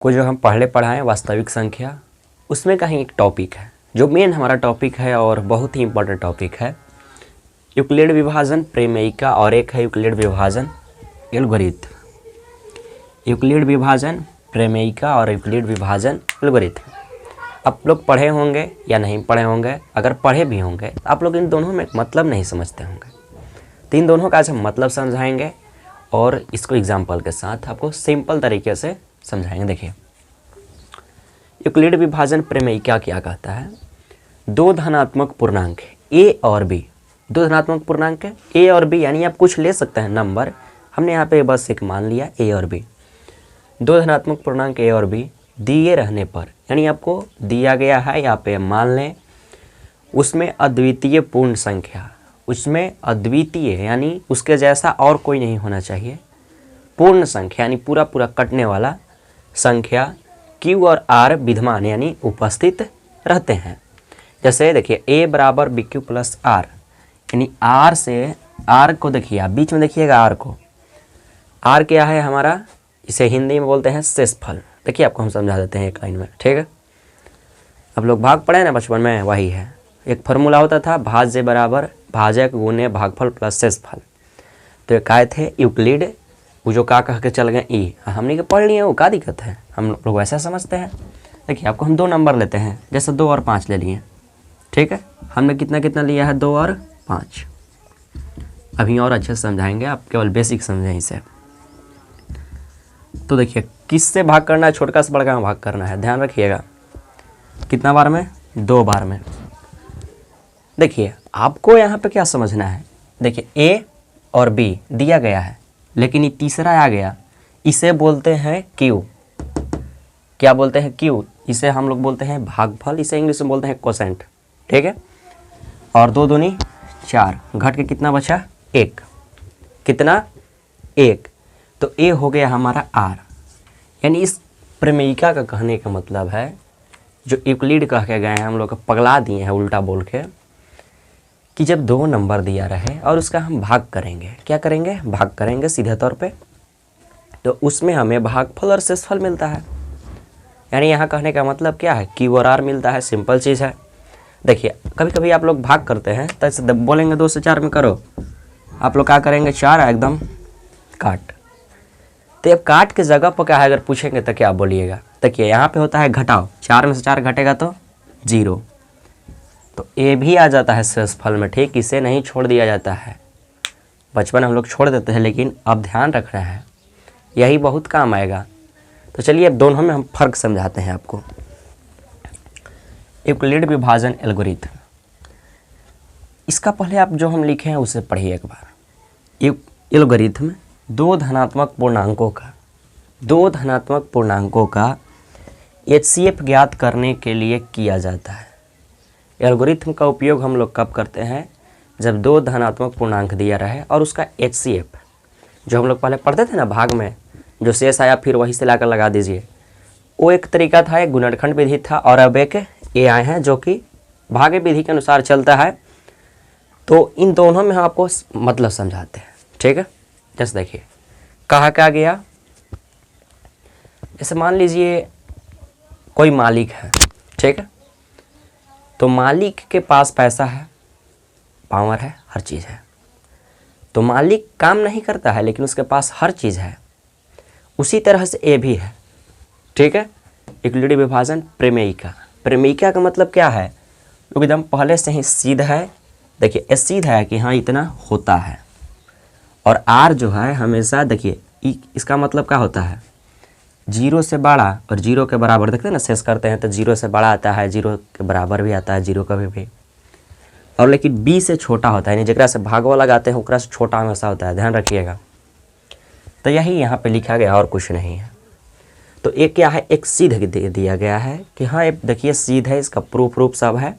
को जो हम पहले पढ़ाएं वास्तविक संख्या, उसमें का ही एक टॉपिक है जो मेन हमारा टॉपिक है और बहुत ही इम्पोर्टेंट टॉपिक है, यूक्लिड विभाजन प्रमेयिका, और एक है यूक्लिड विभाजन एल्गोरिथम। यूक्लिड विभाजन प्रमेयिका और यूक्लिड विभाजन एल्गोरिथम आप लोग पढ़े होंगे या नहीं पढ़े होंगे। अगर पढ़े भी होंगे तो आप लोग इन दोनों में मतलब नहीं समझते होंगे, तो इन दोनों का आज हम मतलब समझाएंगे और इसको एग्जाम्पल के साथ आपको सिंपल तरीके से समझाएंगे। देखिए, यूक्लिड विभाजन प्रमेयिका क्या कहता है, दो धनात्मक पूर्णांक ए और बी, दो धनात्मक पूर्णांक ए और बी, यानी आप कुछ ले सकते हैं नंबर, हमने यहाँ पे बस एक मान लिया ए और बी। दो धनात्मक पूर्णांक ए और बी दिए रहने पर, यानी आपको दिया गया है, यहाँ पे मान लें उसमें अद्वितीय पूर्ण संख्या, उसमें अद्वितीय यानी उसके जैसा और कोई नहीं होना चाहिए, पूर्ण संख्या यानी पूरा पूरा कटने वाला संख्या Q और R विद्यमान यानी उपस्थित रहते हैं। जैसे देखिए a बराबर BQ प्लस R, यानी R से R को देखिए, आप बीच में देखिएगा R को, R क्या है हमारा, इसे हिंदी में बोलते हैं शेषफल। देखिए आपको हम समझा देते हैं एक लाइन में, ठीक है। अब लोग भाग पढ़े ना बचपन में, वही है, एक फार्मूला होता था भाज्य बराबर भाजक गुने भागफल प्लस शेषफल। तो ये काय थे यूक्लिड, वो जो का कह के चल गए ई, हमने के पढ़ लिए, वो का दिक्कत है, हम लोग वैसा समझते हैं। देखिए आपको हम दो नंबर लेते हैं, जैसे 2 और 5 ले लिए, ठीक है। हमने कितना कितना लिया है, 2 और 5। अभी और अच्छे से समझाएंगे, आप केवल बेसिक समझें इसे। तो देखिए किससे भाग करना है, छोटका से बड़का में भाग करना है, ध्यान रखिएगा। कितना बार में, 2 बार में। देखिए आपको यहाँ पे क्या समझना है, देखिए ए और बी दिया गया है, लेकिन ये तीसरा आ गया, इसे बोलते हैं क्यू। क्या बोलते हैं, क्यू। इसे हम लोग बोलते हैं भागफल, इसे इंग्लिश में बोलते हैं कोसेंट, ठीक है। और 2 दूनी 4, घट के कितना बचा, 1, कितना 1, तो ए हो गया हमारा R। यानी इस प्रमेयिका का कहने का मतलब है, जो यूक्लिड कह के गए हैं, हम लोग पगला दिए हैं उल्टा बोल के, कि जब 2 नंबर दिया रहे और उसका हम भाग करेंगे, क्या करेंगे, भाग करेंगे सीधे तौर पे, तो उसमें हमें भागफल और शेषफल मिलता है। यानी यहाँ कहने का मतलब क्या है, Q और R मिलता है, सिंपल चीज़ है। देखिए कभी कभी आप लोग भाग करते हैं तो ऐसे बोलेंगे 2 से 4 में करो, आप लोग क्या करेंगे, 4 एकदम काट। तो अब काट के जगह पर क्या है, अगर पूछेंगे तो क्या बोलिएगा। देखिए यहाँ पे होता है घटाओ, 4 में से 4 घटेगा तो 0, तो ए भी आ जाता है शेषफल में, ठीक। इसे नहीं छोड़ दिया जाता है, बचपन हम लोग छोड़ देते हैं, लेकिन अब ध्यान रखना है, यही बहुत काम आएगा। तो चलिए अब दोनों में हम फर्क समझाते हैं आपको। यूक्लिड विभाजन एल्गोरिथम, इसका पहले आप जो हम लिखे हैं उसे पढ़िए एक बार। एल्गोरिथम दो धनात्मक पूर्णांकों का HCF ज्ञात करने के लिए किया जाता है। एल्गोरिथम का उपयोग हम लोग कब करते हैं, जब 2 धनात्मक पूर्णांक दिया रहे और उसका HCF, जो हम लोग पहले पढ़ते थे ना भाग में, जो शेष आया फिर वही से लाकर लगा दीजिए, वो एक तरीका था, एक गुणनखंड विधि था, और अब एक ये आए हैं जो कि भागे विधि के अनुसार चलता है। तो इन दोनों में हम आपको मतलब समझाते हैं, ठीक है। जैसे देखिए कहा क्या गया, जैसे मान लीजिए कोई मालिक है, ठीक है, तो मालिक के पास पैसा है, पावर है, हर चीज़ है, तो मालिक काम नहीं करता है लेकिन उसके पास हर चीज़ है। उसी तरह से ए भी है, ठीक है। यूक्लिड विभाजन प्रमेयिका, प्रमेयिका का मतलब क्या है, लोग एकदम पहले से ही सीधा है। देखिए ए सीधा है कि हाँ इतना होता है, और R जो है हमेशा, देखिए इसका मतलब क्या होता है, 0 से बड़ा और 0 के बराबर। देखते हैं ना, शेष करते हैं तो 0 से बड़ा आता है, 0 के बराबर भी आता है, 0 का भी, और लेकिन B से छोटा होता है, यानी जरा से भागवा लगाते हैं उकरा से छोटा हमेशा होता है, ध्यान रखिएगा। तो यही यहाँ पे लिखा गया और कुछ नहीं है। तो एक क्या है, एक सीध दिया गया है कि हाँ ये देखिए सीध है, इसका प्रूफ सब है।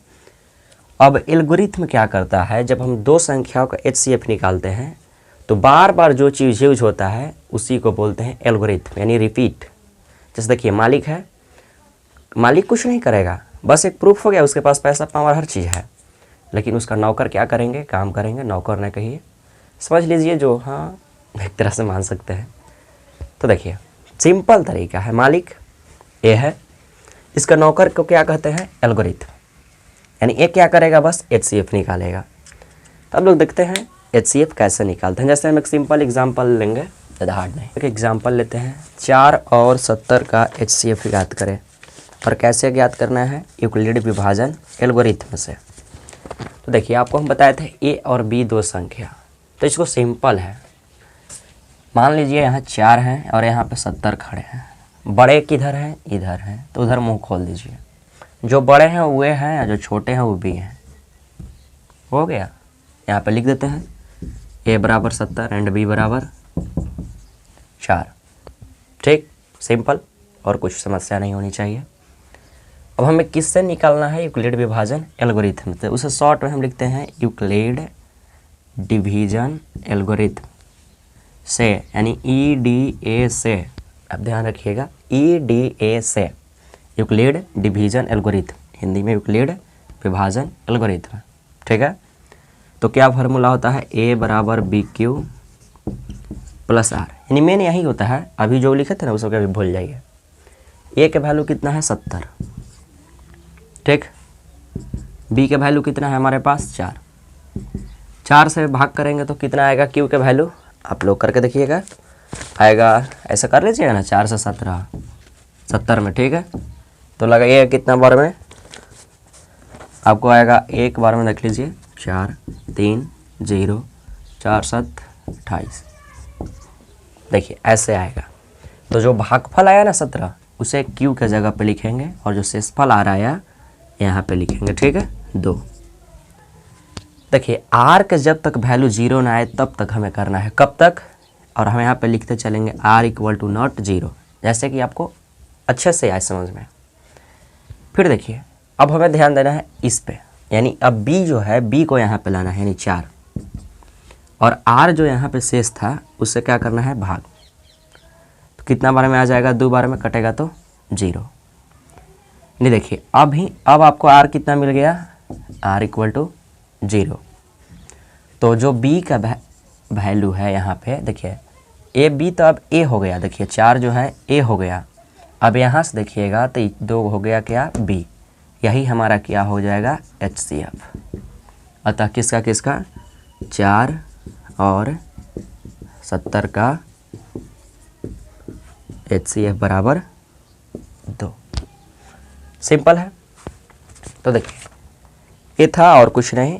अब एल्गोरिथम क्या करता है, जब हम 2 संख्याओं का HCF निकालते हैं तो बार बार जो चीज़ यूज होता है उसी को बोलते हैं एल्गोरिथम, यानी रिपीट। जैसे देखिए मालिक है, मालिक कुछ नहीं करेगा, बस एक प्रूफ हो गया, उसके पास पैसा पावर हर चीज़ है, लेकिन उसका नौकर क्या करेंगे, काम करेंगे, नौकर ने कहिए, समझ लीजिए, जो हाँ एक तरह से मान सकते हैं। तो देखिए सिंपल तरीका है, मालिक ए है। इसका नौकर को क्या कहते हैं? एल्गोरिथम। यानी ए क्या करेगा? बस HCF निकालेगा। तो अब लोग देखते हैं HCF कैसे निकालते हैं। जैसे हम एक सिंपल एग्जांपल लेंगे, ज़्यादा हार्ड नहीं। एक एग्जांपल लेते हैं, 4 और 70 का HCF ज्ञात करें। और कैसे ज्ञात करना है? यूक्लिड विभाजन एल्गोरिथम से। तो देखिए आपको हम बताए थे ए और बी दो संख्या, तो इसको सिंपल है। मान लीजिए यहाँ 4 हैं और यहाँ पे 70 खड़े हैं। बड़े किधर हैं? इधर हैं, तो उधर मुंह खोल दीजिए। जो बड़े हैं वो हैं और जो छोटे हैं वो बी हैं। हो गया। यहाँ पे लिख देते हैं ए बराबर 70 एंड बी बराबर 4। ठीक, सिंपल, और कुछ समस्या नहीं होनी चाहिए। अब हमें किससे निकालना है? यूक्लिड विभाजन एल्गोरिथम से। उसे शॉर्ट में हम लिखते हैं यूक्लिड डिवीजन एल्गोरिथम से, यानी EDA से। अब ध्यान रखिएगा, EDA से, यूक्लिड डिवीजन एल्गोरिथम, हिंदी में यूक्लिड विभाजन एल्गोरिथम। ठीक है, तो क्या फार्मूला होता है? A बराबर BQ प्लस R, यानी मेन यही होता है। अभी जो लिखे थे ना उसको कभी भूल जाइए। A के वैल्यू कितना है? 70। ठीक, B के वैल्यू कितना है हमारे पास? 4। 4 से भाग करेंगे तो कितना आएगा Q के वैल्यू? आप लोग करके देखिएगा, आएगा, ऐसा कर लीजिएगा ना, 4 से 17, 70 में। ठीक है, तो लगाइए कितना बार में आपको आएगा? एक बार में देख लीजिए, 4 3 0 4 7 28। देखिए ऐसे आएगा। तो जो भागफल आया ना 17, उसे Q के जगह पे लिखेंगे और जो शेषफल आ रहा है यहाँ पे लिखेंगे। ठीक है, 2। देखिए R के जब तक वैल्यू 0 ना आए तब तक हमें करना है। कब तक? और हम यहाँ पे लिखते चलेंगे R = नॉट 0, जैसे कि आपको अच्छे से आए समझ में। फिर देखिए अब हमें ध्यान देना है इस पे, यानी अब B जो है, B को यहाँ पे लाना है, यानी 4, और R जो यहाँ पे शेष था उससे क्या करना है? भाग। तो कितना बार में आ जाएगा? 2 बार में कटेगा तो 0। नहीं, देखिए अब आपको R कितना मिल गया? R = 0। तो जो B का वैल्यू है यहाँ पे, देखिए A B तो अब A हो गया। देखिए 4 जो है A हो गया। अब यहाँ से देखिएगा तो 2 हो गया क्या? B। यही हमारा क्या हो जाएगा? HCF। अतः किसका किसका? 4 और 70 का HCF बराबर 2। सिंपल है। तो देखिए ये था और कुछ नहीं,